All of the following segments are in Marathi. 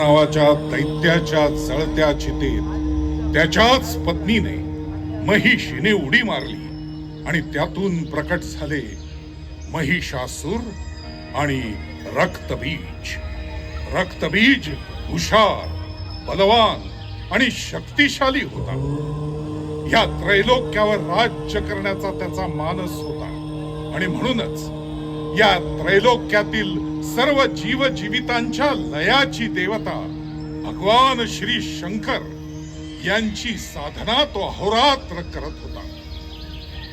नावाच्या दैत्याच्या जळत्या चितेत त्याच्याच पत्नीने महिषीने उडी मारली आणि त्यातून प्रकट झाले महिषासुर आणि रक्तबीज. रक्तबीज हुशार, बलवान आणि शक्तिशाली होता. या त्रैलोक्यावर राज्य करण्याचा त्याचा मानस होता आणि म्हणूनच या त्रैलोक्यातील सर्व जीवजीवितांच्या लयाची देवता भगवान श्री शंकर यांची साधना तो अहोरात्र करत होता.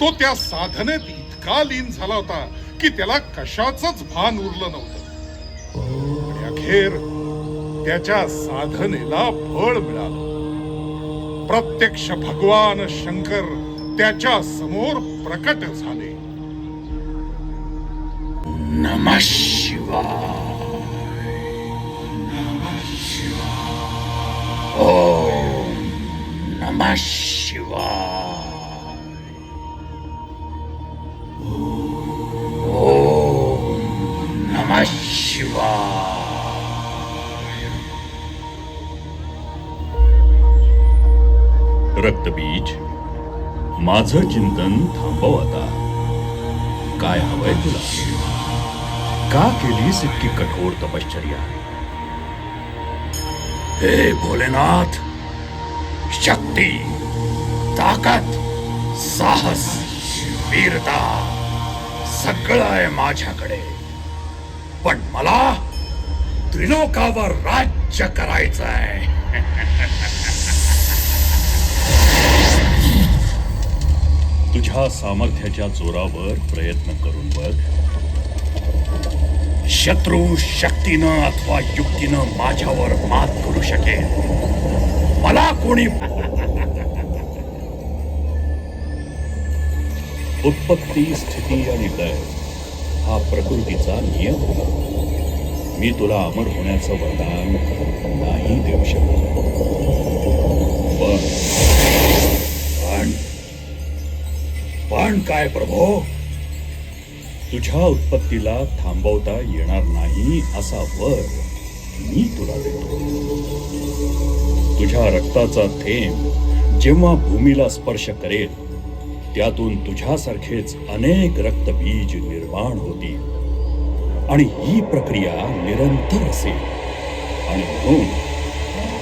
तो त्या साधनेत इतका लीन झाला होता की त्याला कशाचंच भान उरलं नव्हतं. आणि अखेर त्याच्या साधनेला फळ मिळालं. प्रत्यक्ष भगवान शंकर त्याच्या समोर प्रकट झाले. नमः शिवाय. ओम नमः शिवाय. ओम नमः शिवाय. रक्तबीज, माझं चिंतन थांबव आता. काय हवंय तुला? का केलीस इतकी कठोर तपश्चर्या? हे भोलेनाथ, शक्ती, ताकद, साहस, वीरता सगळं आहे माझ्याकडे, पण मला त्रिलोकावर राज्य करायचं आहे. तुझ्या सामर्थ्याच्या जोरावर प्रयत्न करून बघ. शत्रू शक्तीनं अथवा युक्तीनं माझ्यावर मात करू शकेल. मला कोणी उत्पत्ती, स्थिती आणि लय हा प्रकृतीचा नियम. मी तुला अमर होण्याचं वरदान नाही देऊ शकत. पण काय प्रभो? तुझ्या उत्पत्तीला थांबवता येणार नाही असा वर मी तुला देतो. तुझ्या रक्ताचा थेंब जेव्हा भूमीला स्पर्श करेल, त्यातून तुझ्यासारखेच अनेक रक्तबीज निर्माण होतील आणि ही प्रक्रिया निरंतर असेल. आणि म्हणून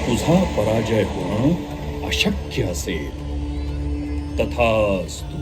तुझा पराजय होणं अशक्य असेल. तथास्तु.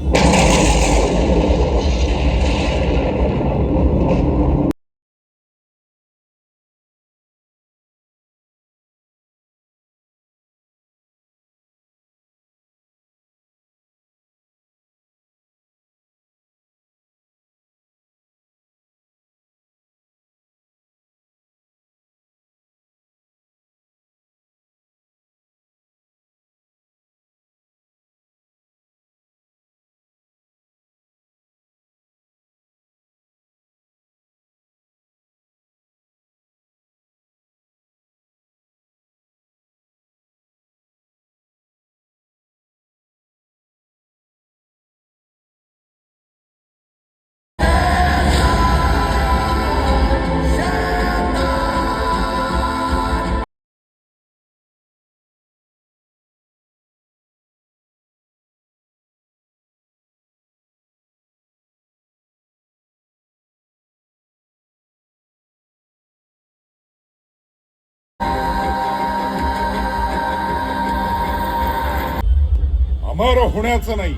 अमर होण्याचं नाही,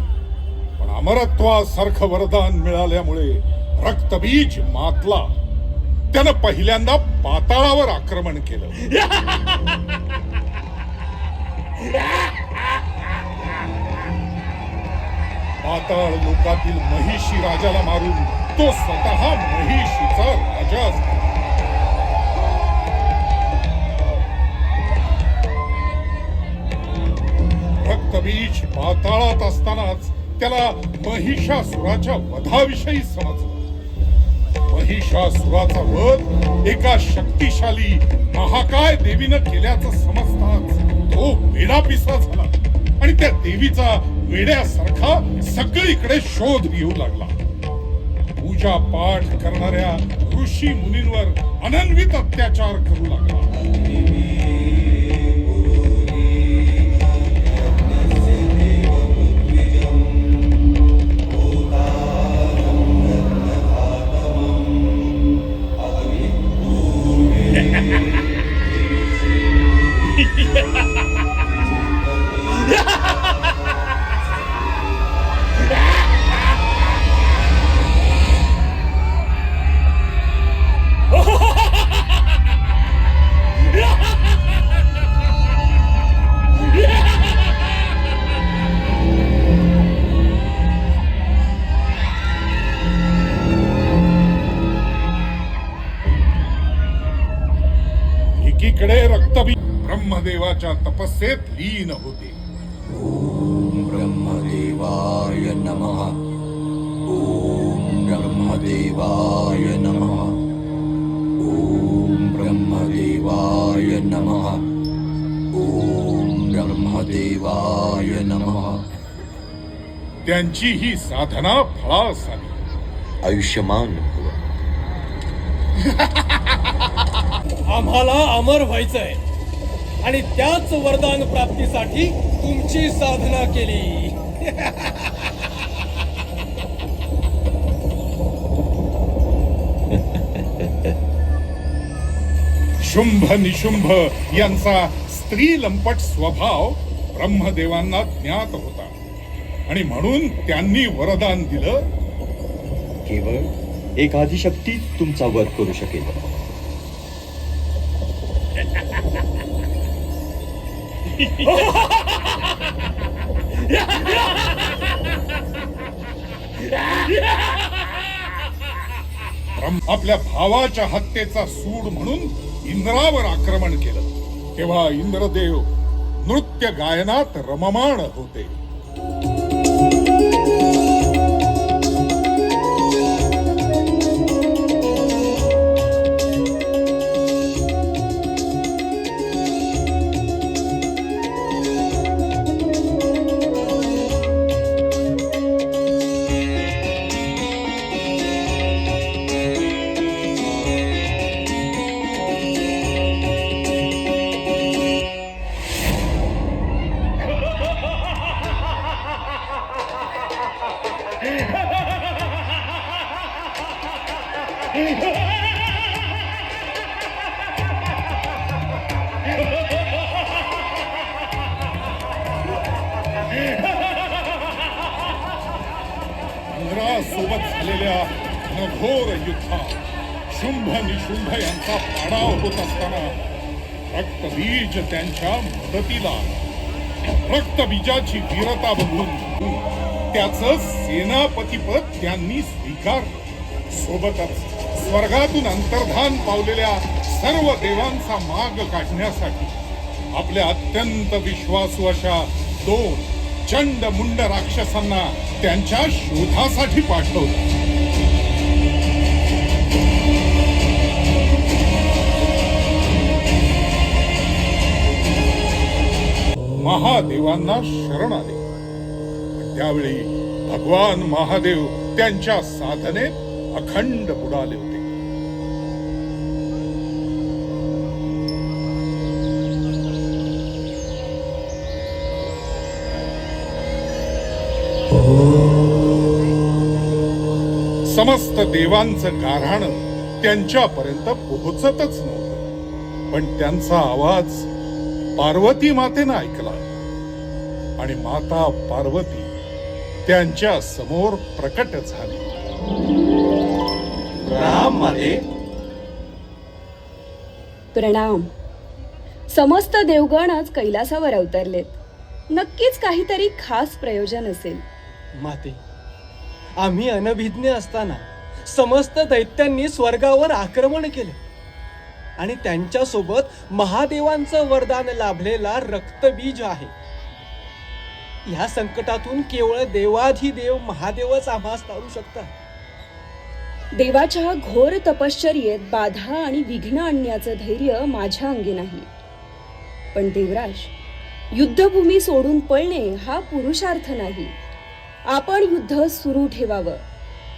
पण अमरत्वासारखं वरदान मिळाल्यामुळे रक्तबीज मातला. त्यानं पहिल्यांदा पाताळावर आक्रमण केलं. पाताळ लोकातील महिषी राजाला मारून तो स्वतः महिषीचा राजा झाला. रक्तबीज पाताळात असतानाच त्याला महिषासुराच्या वधाविषयी समजलं. महिषासुराचा वध एका शक्तिशाली महाकाय देवीनं केल्याचं समजताच तो वेडापिसा झाला आणि त्या देवीचा वेड्यासारखा सगळीकडे शोध घेऊ लागला. पूजा पाठ करणाऱ्या ऋषी मुनींवर अनन्वित अत्याचार करू लागला. एकीकडे रक्तबी ब्रह्मदेवाच्या तपस्येत लीन होते. ब्रह्मदेवाय नमः. ओम ब्रह्मदेवाय नमः. ओम ब्रह्मदेवाय नमः. ओम ब्रह्मदेवाय नमः. त्यांची ही साधना फळास आली. आयुष्यमान भव. आम्हाला अमर व्हायचंय आणि त्याच वरदान प्राप्तीसाठी तुमची साधना केली. शुंभ निशुंभ यांचा स्त्री लंपट स्वभाव ब्रह्मदेवांना ज्ञात होता आणि म्हणून त्यांनी वरदान दिलं. केवळ एक आदिशक्ती तुमचा वध करू शकेल. आपल्या भावाच्या हत्येचा सूड म्हणून इंद्रावर आक्रमण केलं. तेव्हा इंद्रदेव नृत्य गायनात रममाण होते. इंद्रासोबत झालेल्या घोर युद्धात शुंभ निशुंभ यांचा पाडाव होत असताना रक्तबीज त्यांच्या मदतीला आलं. रक्तबीजाची वीरता बघून त्याचं सेनापतिपद त्यांनी स्वीकारलं. सोबतच स्वर्गातून अंतर्धान पावलेल्या सर्व देवांचा माग काढण्यासाठी आपल्या अत्यंत विश्वासू अशा 2 चंड मुंड राक्षसांना त्यांच्या शोधासाठी पाठवलं. महादेवांना शरण आले. त्यावेळी भगवान महादेव त्यांच्या साधनेत अखंड बुडाले होते. समस्त देवांचं गाऱ्हाणं त्यांच्यापर्यंत पोहोचतच नव्हतं. पण त्यांचा आवाज पार्वती मातेनं ऐकला आणि माता पार्वती त्यांच्या समोर प्रकट झाली. राम माते. प्रणाम. समस्त देवगण आज कैलासावर अवतरलेत. नक्कीच काहीतरी खास प्रयोजन असेल. माते, आम्ही अनभिज्ञ असताना समस्त दैत्यांनी स्वर्गावर आक्रमण केले आणि त्यांच्यासोबत महादेवांचं वरदान लाभलेला रक्तबीज आहे. या संकटातून केवळ देवाधिदेव महादेवच आम्हास तारू शकतात. देवाच्या घोर तपश्चर्येत बाधा आणि विघ्न आणण्याचं धैर्य माझ्या अंगी नाही. पण देवराज, युद्धभूमी सोडून पळणे हा पुरुषार्थ नाही. आपण युद्ध सुरू ठेवावं.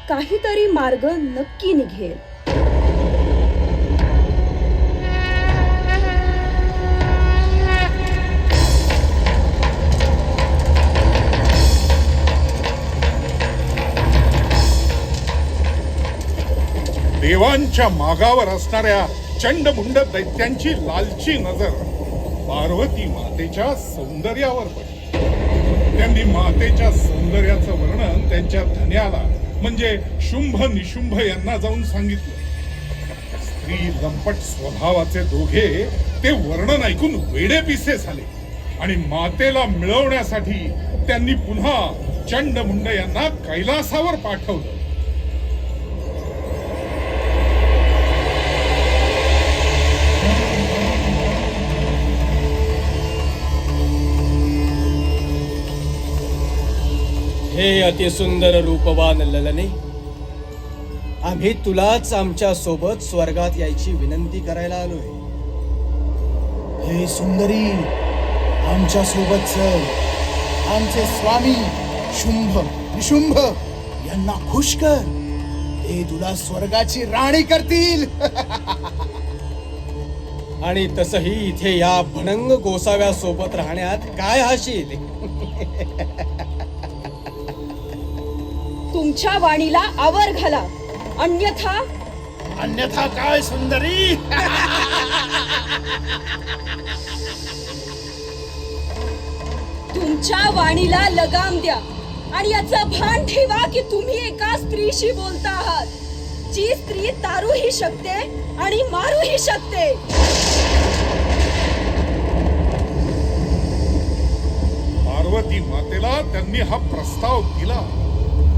काहीतरी मार्ग नक्की निघेल. देवांच्या मागावर असणाऱ्या चंडमुंड दैत्यांची लालची नजर पार्वती मातेच्या सौंदर्यावर पडली. त्यांनी मातेच्या सौंदर्याचं वर्णन त्यांच्या धन्याला म्हणजे शुंभ निशुंभ यांना जाऊन सांगितलं. स्त्री लंपट स्वभावाचे दोघे ते वर्णन ऐकून वेडेपिसे झाले आणि मातेला मिळवण्यासाठी त्यांनी पुन्हा चंडमुंड यांना कैलासावर पाठवलं. हे अतिसुंदर रूपवान ललने, आम्ही तुलाच आमच्या सोबत स्वर्गात यायची विनंती करायला आलोय. हे सुंदरी, आमच्या सोबत चल. आमचे स्वामी शुंभ निशुंभ यांना खुश कर. ते तुला स्वर्गाची राणी करतील. आणि तसही इथे या भणंग गोसाव्या सोबत राहण्यात काय हाशील. तुमच्या वाणीला आवर घाला, अन्यथा अन्यथा काय सुंदरी? तुमच्या वाणीला लगाम द्या आणि याचं भान ठेवा की तुम्ही एका स्त्रीशी बोलता आहात, जी स्त्री तारूही शकते आणि मारूही शकते. पार्वती मातेला त्यांनी हा प्रस्ताव दिला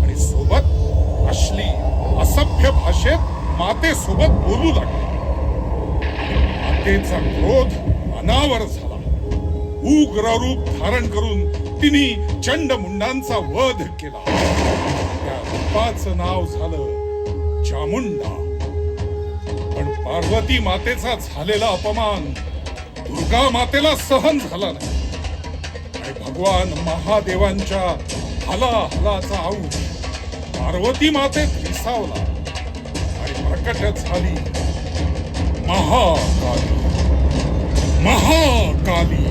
आणि सोबत अश्ली असभ्य भाषेत मातेसोबत बोलू लागले. मातेचा क्रोध अनावर झाला. उग्र रूप धारण करून तिने चंडमुंडांचा वध केला. त्या रूपाचं नाव झालं चामुंडा. पण पार्वती मातेचा झालेला अपमान दुर्गा मातेला सहन झाला नाही आणि भगवान महादेवांच्या हलाहलाचा अंश पार्वती मातेत विसावला आणि प्रकट झाली महाकाली. महाकाली.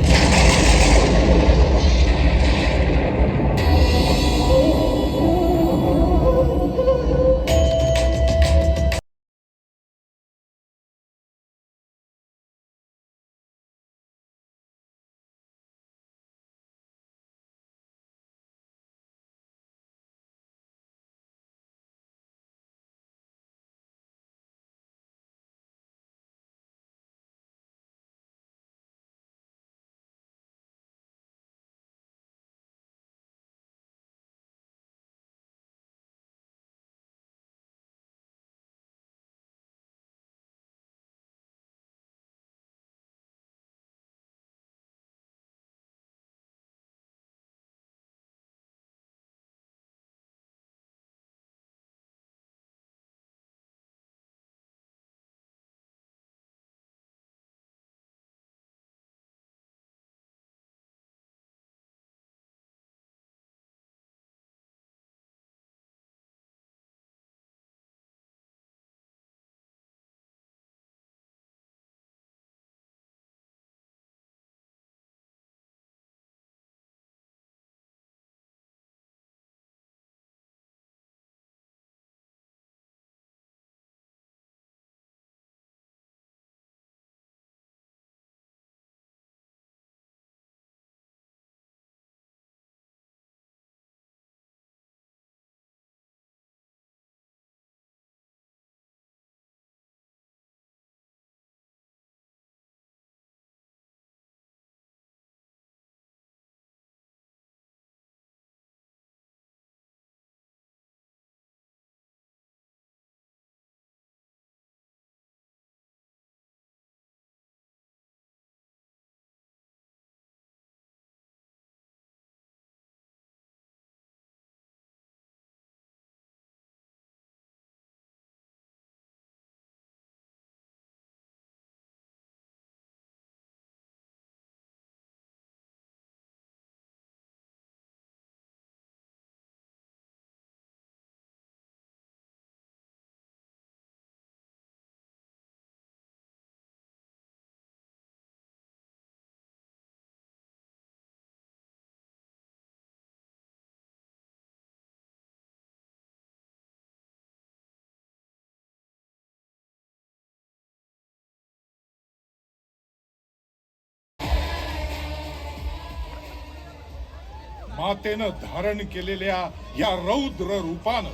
मातेनं धारण केलेल्या या रौद्र रूपानं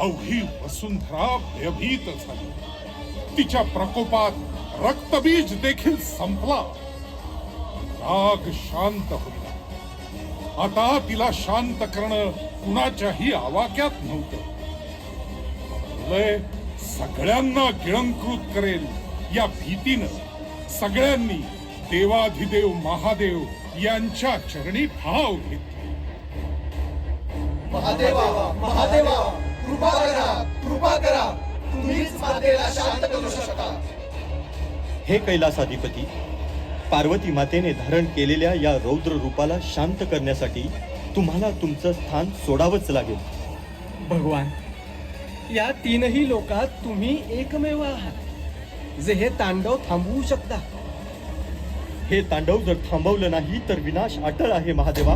अवघी वसुंधरा भयभीत झाली. तिच्या प्रकोपात रक्तबीज देखील संपला. राग शांत होता. आता तिला शांत करणं कुणाच्याही आवाक्यात नव्हतं. लय सगळ्यांना गिळंकृत करेल या भीतीनं सगळ्यांनी देवाधिदेव महादेव यांच्या चरणी ठाव घेतली. महादेवा महादेवा कृपा करा कृपा करा, तुम्हीच मातेला शांत करू शकता. हे कैलासाधिपती, पार्वती मातेने धारण केलेल्या या रौद्र रूपाला शांत करण्यासाठी तुम्हाला तुमचं स्थान सोडावंच लागेल. भगवान, या तीनही लोकात तुम्ही एकमेव आहात जे हे तांडव थांबवू शकता. हे तांडव जर थांबवलं नाही तर विनाश अटळ आहे महादेवा.